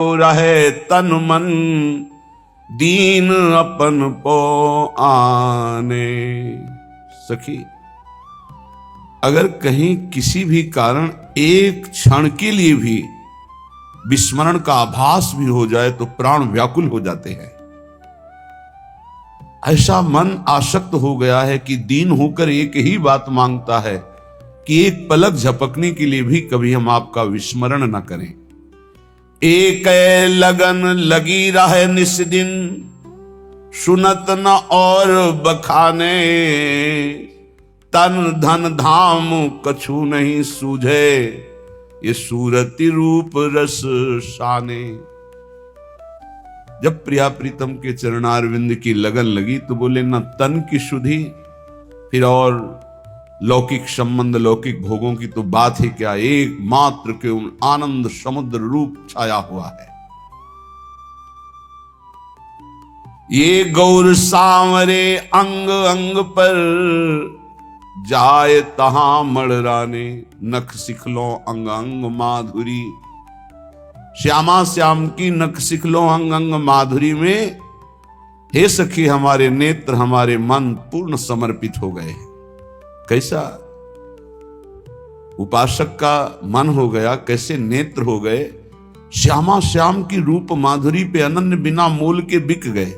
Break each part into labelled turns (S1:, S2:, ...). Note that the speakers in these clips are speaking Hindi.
S1: रहे तन मन दीन अपन पो आने। सखी, अगर कहीं किसी भी कारण एक क्षण के लिए भी विस्मरण का आभास भी हो जाए तो प्राण व्याकुल हो जाते हैं। ऐसा मन आसक्त हो गया है कि दीन होकर एक ही बात मांगता है कि एक पलक झपकने के लिए भी कभी हम आपका विस्मरण न करें। एक लगन लगी रहे निस दिन, सुनत न और बखाने, तन धन धाम कछु नहीं सूझे, ये सूरति रूप रस शाने। जब प्रिया प्रीतम के चरणारविंद की लगन लगी तो बोले न तन की शुद्धि, फिर और लौकिक संबंध लौकिक भोगों की तो बात ही क्या, एक मात्र के आनंद समुद्र रूप छाया हुआ है। ये गौर सांवरे अंग अंग पर जाए तहां मड़राने, नख सिखलो अंग अंग माधुरी। श्यामा श्याम की नख सिखलो अंग अंग माधुरी में हे सखी हमारे नेत्र हमारे मन पूर्ण समर्पित हो गए। कैसा उपासक का मन हो गया, कैसे नेत्र हो गए, श्यामा श्याम की रूप माधुरी पे अनन्य बिना मोल के बिक गए।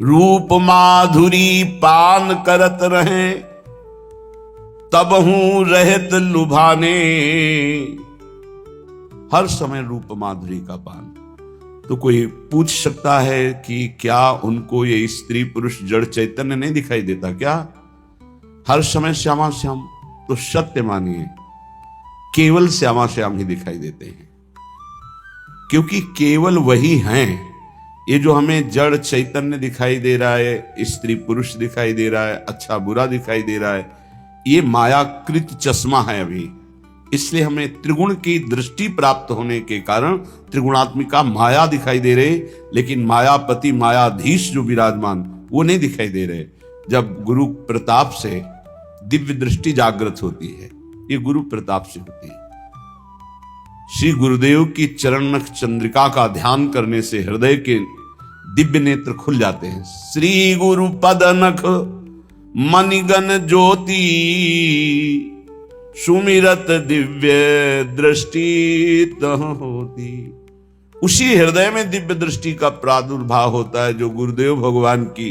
S1: रूप माधुरी पान करत रहे, तब हूं रहत लुभाने। हर समय रूप माधुरी का पान। तो कोई पूछ सकता है कि क्या उनको ये स्त्री पुरुष जड़ चैतन्य नहीं दिखाई देता क्या? हर समय श्यामा श्याम, तो सत्य मानिए केवल श्यामा श्याम ही दिखाई देते हैं, क्योंकि केवल वही हैं। ये जो हमें जड़ चैतन्य दिखाई दे रहा है, स्त्री पुरुष दिखाई दे रहा है, अच्छा बुरा दिखाई दे रहा है, ये मायाकृत चश्मा है अभी। इसलिए हमें त्रिगुण की दृष्टि प्राप्त होने के कारण त्रिगुणात्मिका माया दिखाई दे रहे, लेकिन मायापति मायाधीश जो विराजमान वो नहीं दिखाई दे रहे। जब गुरु प्रताप से दिव्य दृष्टि जागृत होती है, ये गुरु प्रताप से होती है। श्री गुरुदेव की चरण नख चंद्रिका का ध्यान करने से हृदय के दिव्य नेत्र खुल जाते हैं। श्री गुरु पद नख मणिगन ज्योति, सुमिरत दिव्य दृष्टि तह होती। उसी हृदय में दिव्य दृष्टि का प्रादुर्भाव होता है जो गुरुदेव भगवान की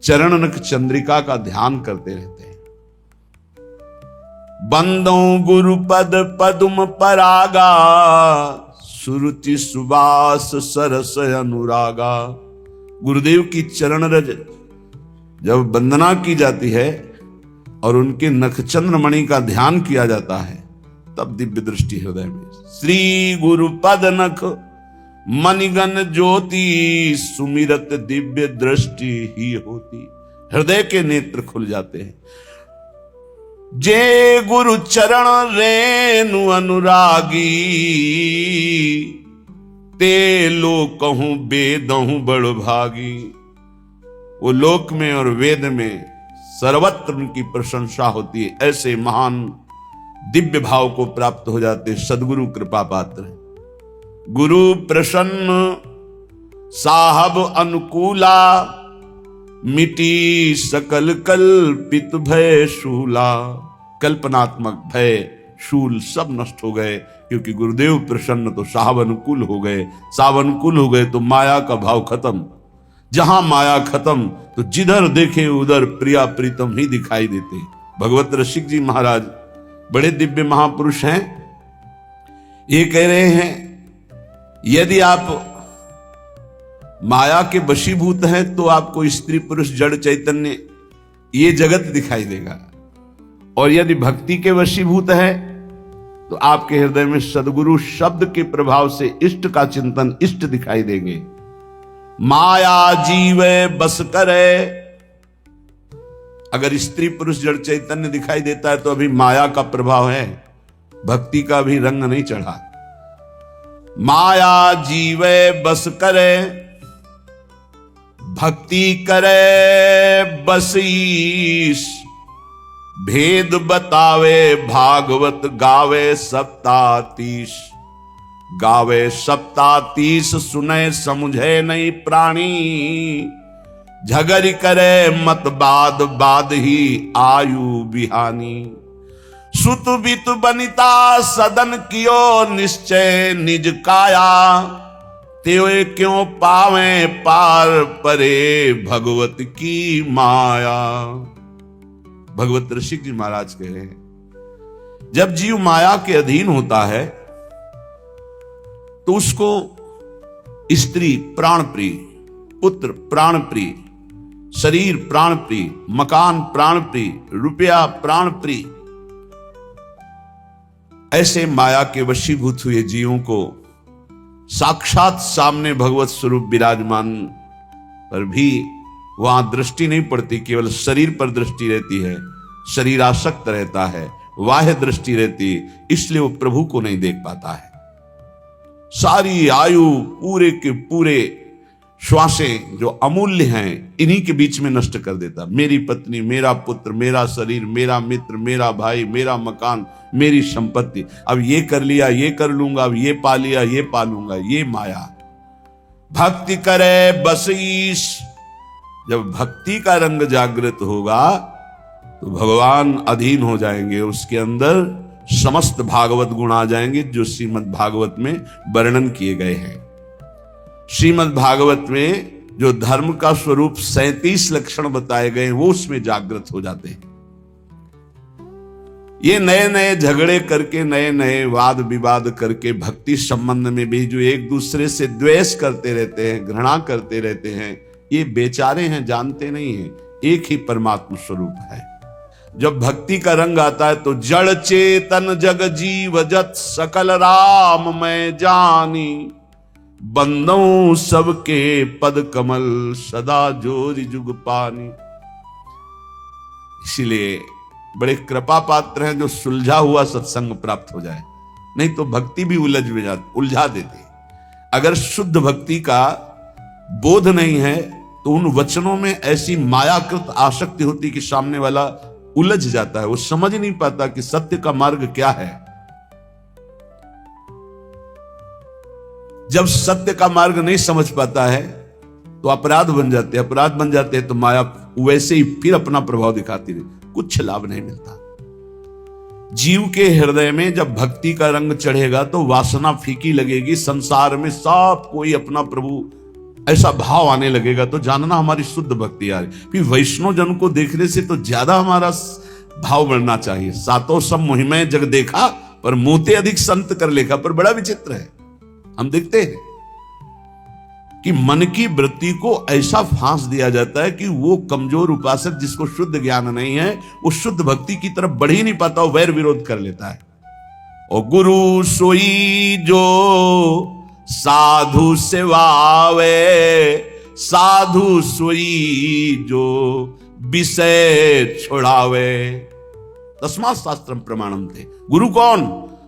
S1: चरण नख चंद्रिका का ध्यान करते रहते हैं। बंदों गुरु पद पद्म परागा, सुरुचि सुबास सरस अनुरागा। गुरुदेव की चरण रज जब वंदना की जाती है और उनके नखचंद्र मणि का ध्यान किया जाता है, तब दिव्य दृष्टि हृदय में। श्री गुरु पद नख मणिगन ज्योति, सुमिरत दिव्य दृष्टि ही होती। हृदय के नेत्र खुल जाते हैं। जे गुरु चरण रेनु अनुरागी, ते लोक कहूं वेदहूं बड़ भागी। वो लोक में और वेद में सर्वत्र उनकी प्रशंसा होती है। ऐसे महान दिव्य भाव को प्राप्त हो जाते सदगुरु कृपा पात्र। गुरु प्रसन्न साहब अनुकूला, मिटी सकल कल्पित भय शूला। कल्पनात्मक भय शूल सब नष्ट हो गए, क्योंकि गुरुदेव प्रसन्न तो साहब अनुकूल हो गए। साहब अनुकूल हो गए तो माया का भाव खत्म। जहां माया खत्म तो जिधर देखे उधर प्रिया प्रीतम ही दिखाई देते। भगवत रसिक जी महाराज बड़े दिव्य महापुरुष हैं। ये कह रहे हैं यदि आप माया के वशीभूत हैं तो आपको स्त्री पुरुष जड़ चैतन्य ये जगत दिखाई देगा, और यदि भक्ति के वशीभूत है तो आपके हृदय में सदगुरु शब्द के प्रभाव से इष्ट का चिंतन इष्ट दिखाई देंगे। माया जीवे बस करे। अगर स्त्री पुरुष जड़ चैतन्य दिखाई देता है तो अभी माया का प्रभाव है, भक्ति का भी रंग नहीं चढ़ा। माया जीवे बस करे, भक्ति करे बसीस। भेद बतावे भागवत गावे 27। गावे सप्तातीस सुने समुझे नहीं प्राणी, झगरी करे मत बाद बाद ही आयु बिहानी। सुत बित बनिता सदन कियो निश्चय निज काया, त्यों क्यों पावे पार परे भगवत की माया। भगवत ऋषि जी महाराज कह रहे हैं, जब जीव माया के अधीन होता है तो उसको स्त्री प्राण प्रिय, पुत्र प्राण प्रिय, शरीर प्राण प्रिय, मकान प्राण प्रिय, रुपया प्राण प्रिय, ऐसे माया के वशीभूत हुए जीवों को साक्षात सामने भगवत स्वरूप विराजमान पर भी वहां दृष्टि नहीं पड़ती, केवल शरीर पर दृष्टि रहती है, शरीर आसक्त रहता है, बाह्य दृष्टि रहती है, इसलिए वो प्रभु को नहीं देख पाता है। सारी आयु पूरे के पूरे श्वासें जो अमूल्य हैं इन्हीं के बीच में नष्ट कर देता। मेरी पत्नी, मेरा पुत्र, मेरा शरीर, मेरा मित्र, मेरा भाई, मेरा मकान, मेरी संपत्ति, अब ये कर लिया, ये कर लूंगा, अब ये पा लिया, ये पा लूंगा, ये माया। भक्ति करे बस ईश, जब भक्ति का रंग जागृत होगा तो भगवान अधीन हो जाएंगे, उसके अंदर समस्त भागवत गुण आ जाएंगे जो श्रीमद् भागवत में वर्णन किए गए हैं। श्रीमद् भागवत में जो धर्म का स्वरूप 37 लक्षण बताए गए वो उसमें जागृत हो जाते हैं। ये नए नए झगड़े करके, नए नए वाद विवाद करके भक्ति संबंध में भी जो एक दूसरे से द्वेष करते रहते हैं, घृणा करते रहते हैं, ये बेचारे हैं, जानते नहीं हैं एक ही परमात्मा स्वरूप है। जब भक्ति का रंग आता है तो जड़ चेतन जग जीव जत सकल राम मैं जानी, बंदों सबके पद कमल सदा जोरि जुग पानी। इसीलिए बड़े कृपा पात्र हैं जो सुलझा हुआ सत्संग प्राप्त हो जाए, नहीं तो भक्ति भी उलझा देती। अगर शुद्ध भक्ति का बोध नहीं है तो उन वचनों में ऐसी मायाकृत आसक्ति होती कि सामने वाला उलझ जाता है, वो समझ नहीं पाता कि सत्य का मार्ग क्या है। जब सत्य का मार्ग नहीं समझ पाता है तो अपराध बन जाते हैं, अपराध बन जाते हैं तो माया वैसे ही फिर अपना प्रभाव दिखाती रही, कुछ लाभ नहीं मिलता। जीव के हृदय में जब भक्ति का रंग चढ़ेगा तो वासना फीकी लगेगी, संसार में सब कोई अपना प्रभु ऐसा भाव आने लगेगा, तो जानना हमारी शुद्ध भक्ति आ रही। फिर वैष्णव जन को देखने से तो ज्यादा हमारा भाव बढ़ना चाहिए। सातों सब मुहिमें जग देखा पर मोते अधिक संत कर लेखा। पर बड़ा विचित्र है, हम देखते हैं कि मन की वृत्ति को ऐसा फांस दिया जाता है कि वो कमजोर उपासक जिसको शुद्ध ज्ञान नहीं है वो शुद्ध भक्ति की तरफ बढ़ ही नहीं पाता, वो वैर विरोध कर लेता है। और गुरु सोई जो साधु सेवावे, साधु सोई जो विषय छोड़ावे, तस्मात् शास्त्रम प्रमाणम थे। गुरु कौन?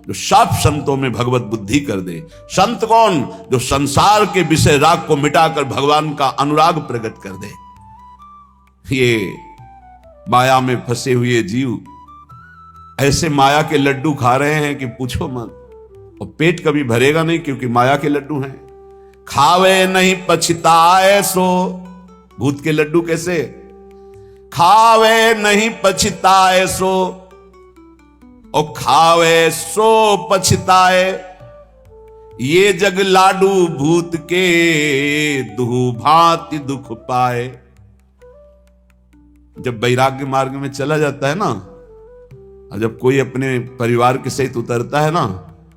S1: जो सब संतों में भगवत बुद्धि कर दे। संत कौन? जो संसार के विषय राग को मिटाकर भगवान का अनुराग प्रकट कर दे। ये माया में फंसे हुए जीव ऐसे माया के लड्डू खा रहे हैं कि पूछो मत, और पेट कभी भरेगा नहीं क्योंकि माया के लड्डू हैं। खावे नहीं पछताए सो, भूत के लड्डू कैसे? खावे नहीं पछताए सो, और खावे सो पछताए, ये जग लाडू भूत के दुहु भांति दुख पाए। जब वैराग्य मार्ग में चला जाता है ना, और जब कोई अपने परिवार के सहित उतरता है ना,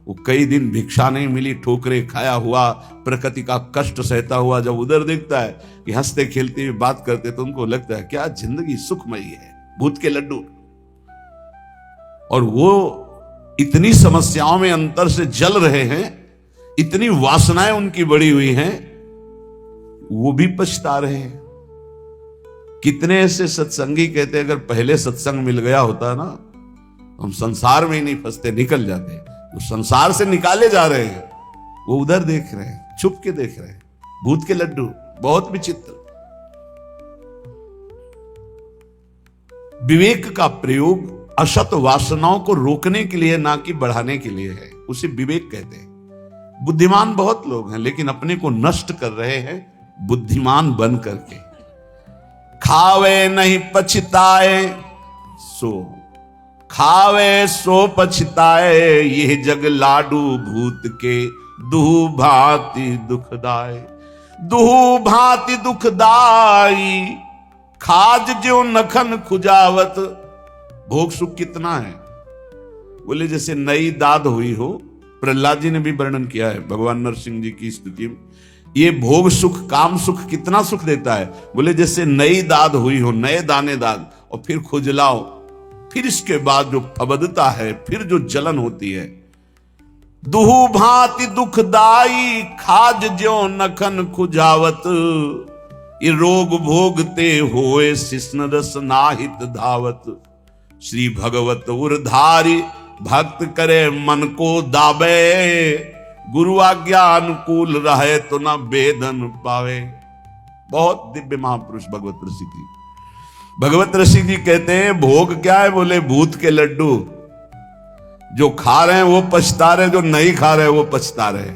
S1: वो कई दिन भिक्षा नहीं मिली, ठोकरे खाया हुआ, प्रकृति का कष्ट सहता हुआ जब उधर देखता है कि हंसते खेलते हुए बात करते, तो उनको लगता है क्या जिंदगी सुखमयी है, भूत के लड्डू। और वो इतनी समस्याओं में अंतर से जल रहे हैं, इतनी वासनाएं उनकी बढ़ी हुई हैं, वो भी पछता रहे हैं। कितने ऐसे सत्संगी कहते हैं अगर पहले सत्संग मिल गया होता ना, हम संसार में ही नहीं फंसते, निकल जाते। तो संसार से निकाले जा रहे हैं, वो उधर देख रहे हैं, छुप के देख रहे हैं, भूत के लड्डू। बहुत विचित्र। विवेक का प्रयोग असत वासनाओं को रोकने के लिए, ना कि बढ़ाने के लिए है, उसे विवेक कहते हैं। बुद्धिमान बहुत लोग हैं, लेकिन अपने को नष्ट कर रहे हैं बुद्धिमान बन करके। खावे नहीं पछताए सो, खावे सो पछताए, ये जग लाडू भूत के दुहु भांति दुखदाय। दुहु भांति दुखदाई, खाज जो नखन खुजावत। भोग सुख कितना है? बोले जैसे नई दाद हुई हो। प्रहलाद जी ने भी वर्णन किया है भगवान नरसिंह जी की स्तुति में। ये भोग सुख, काम सुख कितना सुख देता है? बोले जैसे नई दाद हुई हो, नए दाने दाद, और फिर खुजलाओ, फिर इसके बाद जो फबदता है, फिर जो जलन होती है। दुहु भांति दुखदाई, खाज ज्यो नखन खुजावत। ये रोग भोगते होए शिष्ण रस नाहित धावत। श्री भगवत उरधारी, भक्त करे मन को दाबे। गुरु आज्ञा अनुकूल रहे तो ना वेदन पावे। बहुत दिव्य महापुरुष भगवत रसिक जी। भगवत रसिक जी कहते हैं भोग क्या है? बोले भूत के लड्डू। जो खा रहे हैं वो पछता रहे, जो नहीं खा रहे वो पछता रहे।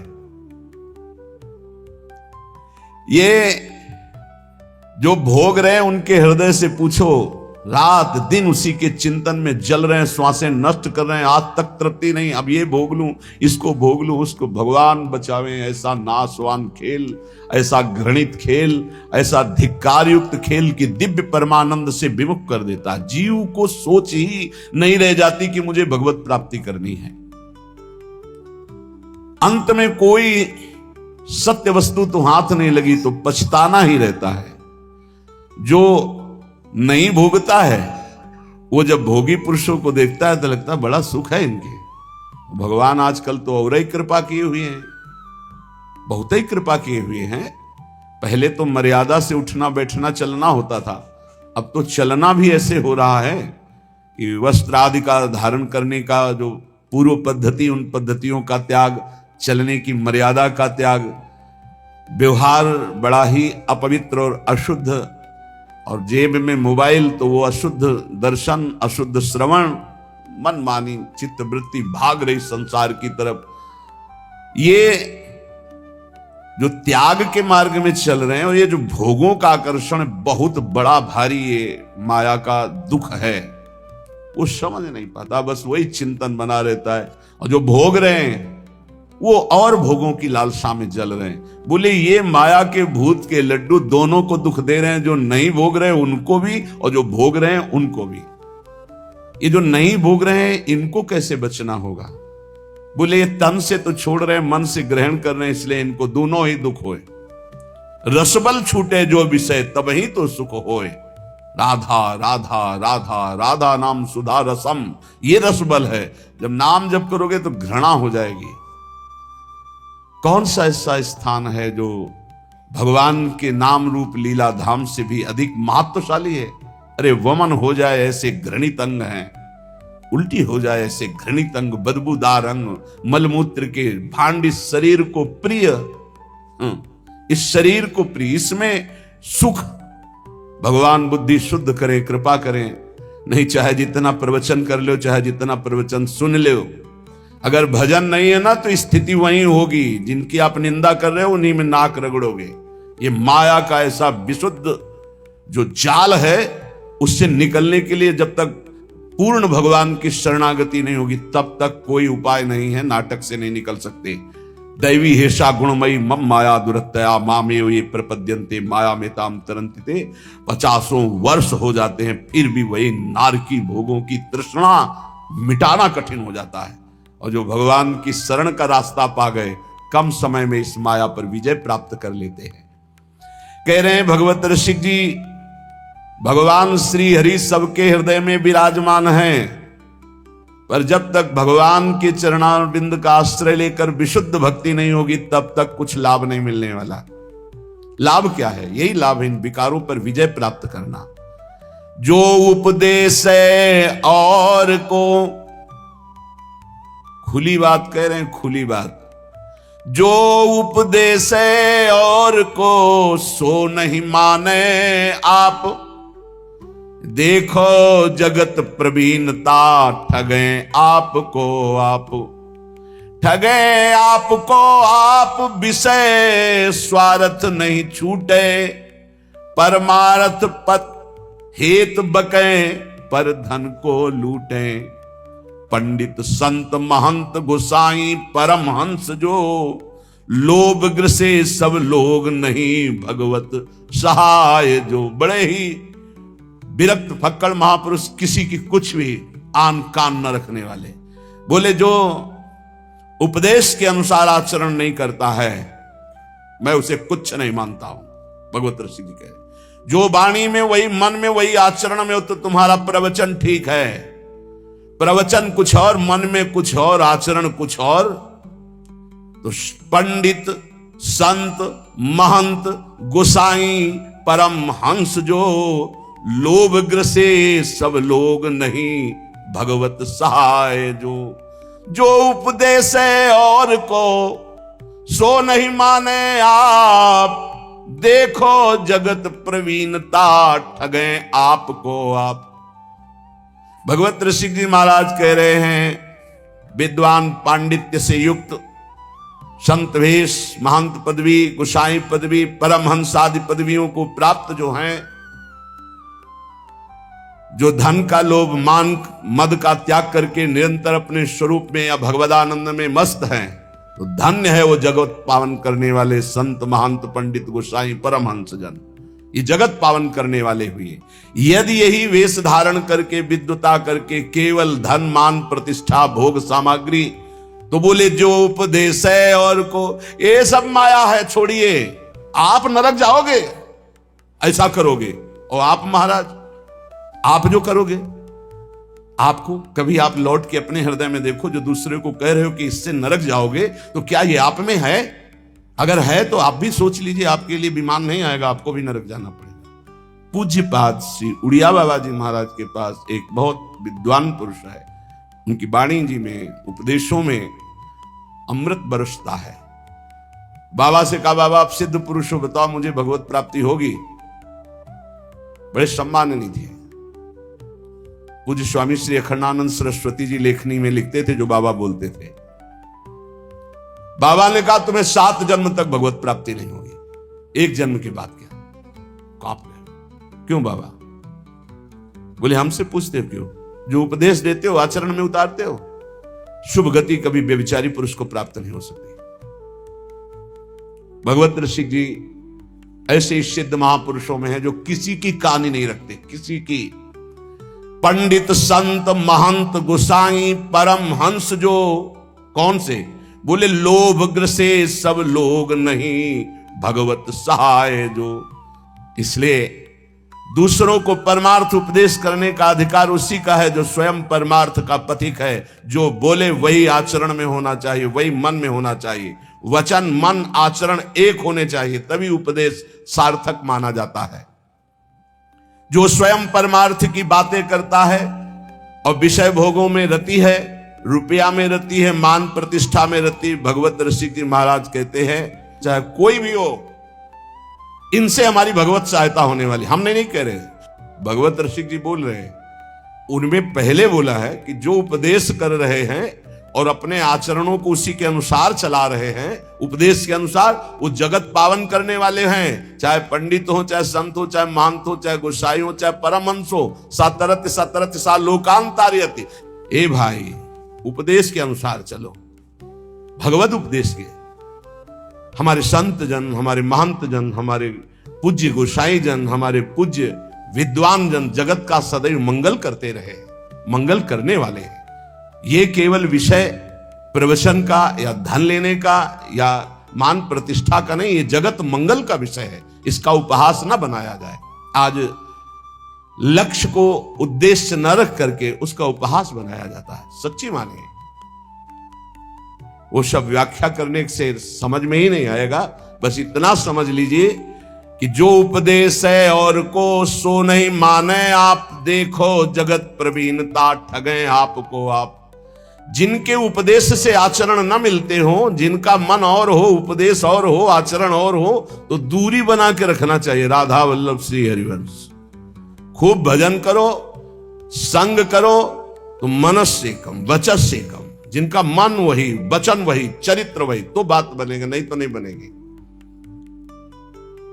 S1: ये जो भोग रहे हैं उनके हृदय से पूछो, रात दिन उसी के चिंतन में जल रहे हैं, श्वासें नष्ट कर रहे हैं, आज तक तृप्ति नहीं, अब ये भोग लूं, इसको भोग लूं, उसको। भगवान बचावे ऐसा नाशवान खेल, ऐसा घृणित खेल, ऐसा धिक्कार युक्त खेल कि दिव्य परमानंद से विमुख कर देता। जीव को सोच ही नहीं रह जाती कि मुझे भगवत प्राप्ति करनी है। अंत में कोई सत्य वस्तु तो हाथ नहीं लगी तो पछताना ही रहता है। जो नहीं भोगता है वो जब भोगी पुरुषों को देखता है तो लगता है बड़ा सुख है इनके। भगवान आजकल तो और ही कृपा किए हुए हैं, बहुत ही कृपा किए हुए हैं। पहले तो मर्यादा से उठना बैठना चलना होता था, अब तो चलना भी ऐसे हो रहा है कि वस्त्र आदि का धारण करने का जो पूर्व पद्धति, उन पद्धतियों का त्याग, चलने की मर्यादा का त्याग, व्यवहार बड़ा ही अपवित्र और अशुद्ध, और जेब में मोबाइल तो वो अशुद्ध दर्शन, अशुद्ध श्रवण, मनमानी चित्त वृत्ति भाग रही संसार की तरफ। ये जो त्याग के मार्ग में चल रहे हैं और ये जो भोगों का आकर्षण बहुत बड़ा भारी ये माया का दुख है, वो समझ नहीं पाता, बस वही चिंतन बना रहता है। और जो भोग रहे हैं वो और भोगों की लालसा में जल रहे हैं। बोले ये माया के भूत के लड्डू दोनों को दुख दे रहे हैं, जो नहीं भोग रहे हैं उनको भी और जो भोग रहे हैं उनको भी। ये जो नहीं भोग रहे हैं इनको कैसे बचना होगा? बोले ये तन से तो छोड़ रहे हैं, मन से ग्रहण कर रहे हैं, इसलिए इनको दोनों ही दुख होए। रसबल छूटे जो विषय तब ही तो सुख होए। राधा राधा राधा राधा नाम सुधा रसम, ये रसबल है। जब नाम जप करोगे तो घृणा हो जाएगी। कौन सा ऐसा स्थान है जो भगवान के नाम रूप लीला धाम से भी अधिक महत्वशाली है? अरे वमन हो जाए ऐसे घृणित अंग हैं, उल्टी हो जाए ऐसे घृणित अंग, बदबूदार अंग, मलमूत्र के भांड इस शरीर को प्रिय, इस शरीर को प्रिय, इसमें सुख। भगवान बुद्धि शुद्ध करे, कृपा करें। नहीं चाहे जितना प्रवचन कर लो, चाहे जितना प्रवचन सुन लो, अगर भजन नहीं है ना तो स्थिति वही होगी। जिनकी आप निंदा कर रहे हो उन्हीं में नाक रगड़ोगे। ये माया का ऐसा विशुद्ध जो जाल है, उससे निकलने के लिए जब तक पूर्ण भगवान की शरणागति नहीं होगी तब तक कोई उपाय नहीं है। नाटक से नहीं निकल सकते। दैवी हेषा गुणमयी मम माया दुरत्तया मामेव ये प्रपद्यन्ते माया में ताम तरन्ति। 50 वर्ष हो जाते हैं फिर भी वही नारकी भोगों की तृष्णा मिटाना कठिन हो जाता है। और जो भगवान की शरण का रास्ता पा गए, कम समय में इस माया पर विजय प्राप्त कर लेते हैं। कह रहे हैं भगवत रसिक जी, भगवान श्री हरि सबके हृदय में विराजमान हैं, पर जब तक भगवान के चरणारविंद का आश्रय लेकर विशुद्ध भक्ति नहीं होगी तब तक कुछ लाभ नहीं मिलने वाला। लाभ क्या है? यही लाभ है इन विकारों पर विजय प्राप्त करना। जो उपदेश है और को, खुली बात कह रहे हैं, खुली बात, जो उपदेश है और को सो नहीं माने आप। देखो जगत प्रवीणता ठगे आपको आप। ठगे आपको आप विषय स्वार्थ नहीं छूटे, परमार्थ पत हेत बके पर धन को लूटे। पंडित संत महंत गोसाई परमहंस जो, लोभ ग्रसे सब लोग नहीं भगवत सहाय जो। बड़े ही विरक्त फक्कड़ महापुरुष, किसी की कुछ भी आन कान न रखने वाले, बोले जो उपदेश के अनुसार आचरण नहीं करता है मैं उसे कुछ नहीं मानता हूं। भगवत ऋषि जी कह रहे, जो वाणी में वही मन में वही आचरण में हो तो तुम्हारा प्रवचन ठीक है, प्रवचन कुछ और मन में कुछ और आचरण कुछ और। तो पंडित संत महंत गोसाई परम हंस जो, लोभ ग्रसे सब लोग नहीं भगवत सहाय जो। जो उपदेश है और को सो नहीं माने आप, देखो जगत प्रवीणता ठगे आपको आप। भगवत ऋषि जी महाराज कह रहे हैं, विद्वान पांडित्य से युक्त संत वेश, महंत पदवी, गोसाई पदवी, परमहंस आदि पदवियों को प्राप्त जो हैं, जो धन का लोभ मान मद का त्याग करके निरंतर अपने स्वरूप में या भगवदानंद में मस्त हैं, तो धन्य है वो जगत पावन करने वाले संत महंत पंडित गोसाई परमहंस जन। ये जगत पावन करने वाले हुए। यदि यही वेश धारण करके विद्वता करके केवल धन मान प्रतिष्ठा भोग सामग्री, तो बोले जो उपदेश है और को ये सब माया है, छोड़िए, आप नरक जाओगे ऐसा करोगे। और आप महाराज, आप जो करोगे, आपको कभी आप लौट के अपने हृदय में देखो, जो दूसरे को कह रहे हो कि इससे नरक जाओगे, तो क्या ये आप में है? अगर है तो आप भी सोच लीजिए, आपके लिए विमान नहीं आएगा, आपको भी नरक जाना पड़ेगा। पूज्यपाद श्री उड़िया बाबा जी महाराज के पास एक बहुत विद्वान पुरुष है, उनकी वाणी जी में उपदेशों में अमृत बरसता है। बाबा से कहा, बाबा आप सिद्ध पुरुष हो, बताओ मुझे भगवत प्राप्ति होगी? बड़े सम्माननीय थे। पूज्य स्वामी श्री अखंडानंद सरस्वती जी लेखनी में लिखते थे, जो बाबा बोलते थे। बाबा ने कहा तुम्हें 7 जन्म तक भगवत प्राप्ति नहीं होगी। 1 जन्म के बाद क्या? कांप गए। क्यों बाबा? बोले हमसे पूछते हो क्यों? जो उपदेश देते हो आचरण में उतारते हो, शुभ गति कभी व्यभिचारी पुरुष को प्राप्त नहीं हो सकती। भगवत ऋषि जी ऐसे सिद्ध महापुरुषों में है जो किसी की कहानी नहीं रखते, किसी की। पंडित संत महंत गोसाई परम हंस जो, कौन से? बोले लोभ ग्रसे सब लोग नहीं भगवत सहाय जो। इसलिए दूसरों को परमार्थ उपदेश करने का अधिकार उसी का है जो स्वयं परमार्थ का पथिक है। जो बोले वही आचरण में होना चाहिए, वही मन में होना चाहिए। वचन मन आचरण एक होने चाहिए, तभी उपदेश सार्थक माना जाता है। जो स्वयं परमार्थ की बातें करता है और विषय भोगों में रति है, रुपया में रति है, मान प्रतिष्ठा में रति, भगवत ऋषि जी महाराज कहते हैं चाहे कोई भी हो, इनसे हमारी भगवत सहायता होने वाली। हमने नहीं कह रहे, भगवत ऋषि जी बोल रहे हैं। उनमें पहले बोला है कि जो उपदेश कर रहे हैं और अपने आचरणों को उसी के अनुसार चला रहे हैं, उपदेश के अनुसार, वो जगत पावन करने वाले हैं। चाहे पंडित हो, चाहे संत हो, चाहे महंत हो, चाहे गोसाई हो, चाहे परमहंस हो। सतरत सतरत सा लोकांतार्यति। ए भाई, उपदेश के अनुसार चलो, भगवत उपदेश के। हमारे संत जन, हमारे महंत जन, हमारे पूज्य गोसाई जन, हमारे पूज्य विद्वान जन जगत का सदैव मंगल करते रहे, मंगल करने वाले हैं। ये केवल विषय प्रवचन का या धन लेने का या मान प्रतिष्ठा का नहीं, ये जगत मंगल का विषय है। इसका उपहास न बनाया जाए। आज लक्ष्य को उद्देश्य न रख करके उसका उपहास बनाया जाता है। सच्ची माने वो सब व्याख्या करने से समझ में ही नहीं आएगा। बस इतना समझ लीजिए कि जो उपदेश है और को सो नहीं माने आप, देखो जगत प्रवीणता ठगे आपको आप। जिनके उपदेश से आचरण न मिलते हो, जिनका मन और हो, उपदेश और हो, आचरण और हो, तो दूरी बना के रखना चाहिए। राधा वल्लभ श्री हरिवंश। खूब भजन करो, संग करो, तो मनस से कम वचस से कम जिनका मन वही, वचन वही, चरित्र वही, तो बात बनेगा, नहीं तो नहीं बनेगी।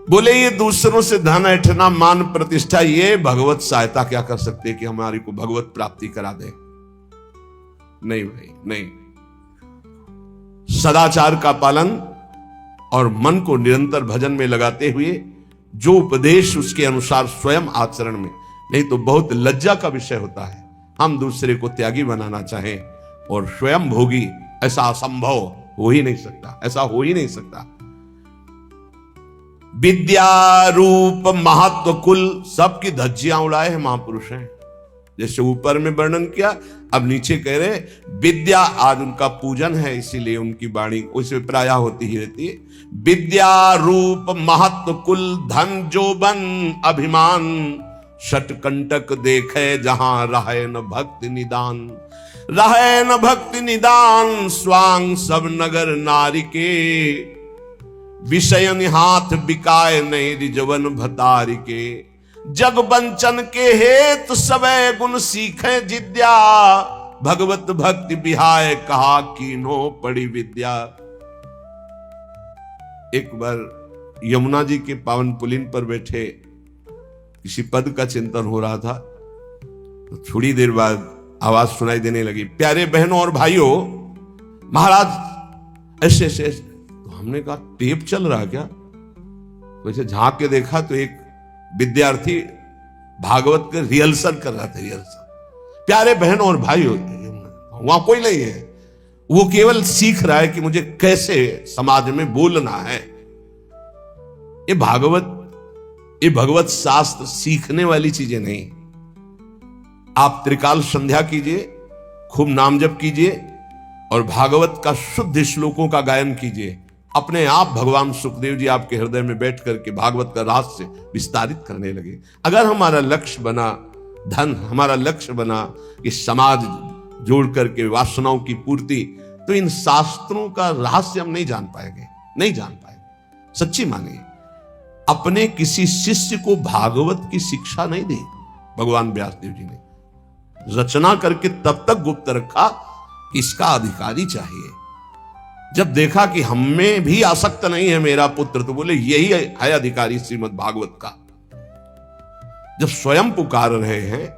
S1: बोले ये दूसरों से धन ऐंठना, मान प्रतिष्ठा, ये भगवत सहायता क्या कर सकते हैं कि हमारी को भगवत प्राप्ति करा दे? नहीं भाई, नहीं। सदाचार का पालन और मन को निरंतर भजन में लगाते हुए जो उपदेश उसके अनुसार स्वयं आचरण में, नहीं तो बहुत लज्जा का विषय होता है हम दूसरे को त्यागी बनाना चाहें और स्वयं भोगी। ऐसा असंभव हो ही नहीं सकता, ऐसा हो ही नहीं सकता। विद्या रूप महत्व कुल सबकी धज्जियां उड़ाए हैं महापुरुष हैं। जैसे ऊपर में वर्णन किया, अब नीचे कह रहे विद्या, आज उनका पूजन है इसीलिए उनकी वाणी उसे प्राय होती ही रहती है। विद्या रूप महत्व कुल धन जोबन अभिमान, षटकंटक देखे जहां रहे न भक्ति निदान। रहे न भक्ति निदान स्वांग सब नगर नारी के, विषयन हाथ बिकाए नहीं रिजवन भतारी के। जग बंचन के हेतु सबे गुण सीखे जिद्या, भगवत भक्ति बिहाय कहा कीनो पड़ी विद्या। एक बार यमुना जी के पावन पुलिन पर बैठे किसी पद का चिंतन हो रहा था, तो थोड़ी देर बाद आवाज सुनाई देने लगी, प्यारे बहनों और भाइयों, महाराज ऐसे ऐसे। तो हमने कहा टेप चल रहा क्या? वैसे झांक के देखा तो एक विद्यार्थी भागवत के रिहर्सल कर रहा था, रिहर्सल। प्यारे बहनों और भाइयों, वहां कोई नहीं है, वो केवल सीख रहा है कि मुझे कैसे समाज में बोलना है। ये भगवत शास्त्र सीखने वाली चीजें नहीं। आप त्रिकाल संध्या कीजिए, खूब नाम जप कीजिए और भागवत का शुद्ध श्लोकों का गायन कीजिए। अपने आप भगवान सुखदेव जी आपके हृदय में बैठ करके भागवत का रहस्य विस्तारित करने लगे। अगर हमारा लक्ष्य बना धन, हमारा लक्ष्य बना कि समाज जोड़ करके वासनाओं की पूर्ति, तो इन शास्त्रों का रहस्य हम नहीं जान पाएंगे, नहीं जान पाएंगे। सच्ची मानिए, अपने किसी शिष्य को भागवत की शिक्षा नहीं दी भगवान व्यासदेव जी ने, रचना करके तब तक गुप्त रखा कि इसका अधिकारी चाहिए। जब देखा कि हमें भी आसक्त नहीं है मेरा पुत्र, तो बोले यही है अधिकारी श्रीमद् भागवत का। जब स्वयं पुकार रहे हैं,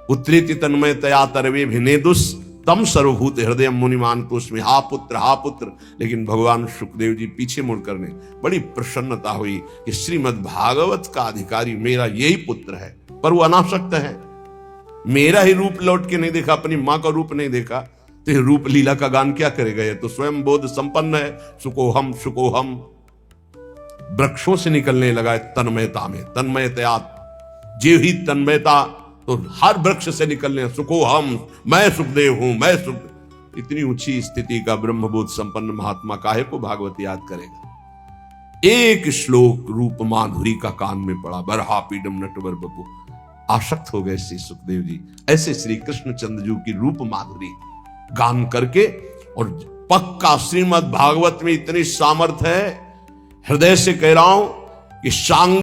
S1: उत्तरेति तन्मय तया तरवे भिनेदुस तम सर्वभूत हृदय मुनिमान तो उसमें हा पुत्र, लेकिन भगवान सुखदेव जी पीछे मुड़ करने बड़ी प्रसन्नता हुई कि श्रीमद् भागवत का अधिकारी मेरा यही पुत्र है। पर वो अनासक्त है, मेरा ही रूप लौट के नहीं देखा, अपनी मां का रूप नहीं देखा, तो ये रूप लीला का गान क्या करेगा? ये तो स्वयं बोध संपन्न है। सुकोहम वृक्षों से निकलने लगा है तन्मयता में, तन्मयता जे ही तन्मयता, तो हर वृक्ष से निकलने, सुकोहम मैं सुखदेव हूं, मैं सुख। इतनी ऊंची स्थिति का ब्रह्मबोध संपन्न महात्मा काहे को भागवत याद करेगा? एक श्लोक रूप माधुरी का कान में पड़ा, बरहा पीडम नटवर बपू, आसक्त हो गए श्री सुखदेव जी। ऐसे श्री कृष्णचंद्र जी की रूप माधुरी गान करके, और पक्का श्रीमद् भागवत में इतनी सामर्थ्य है, हृदय से कह रहा हूं कि शांग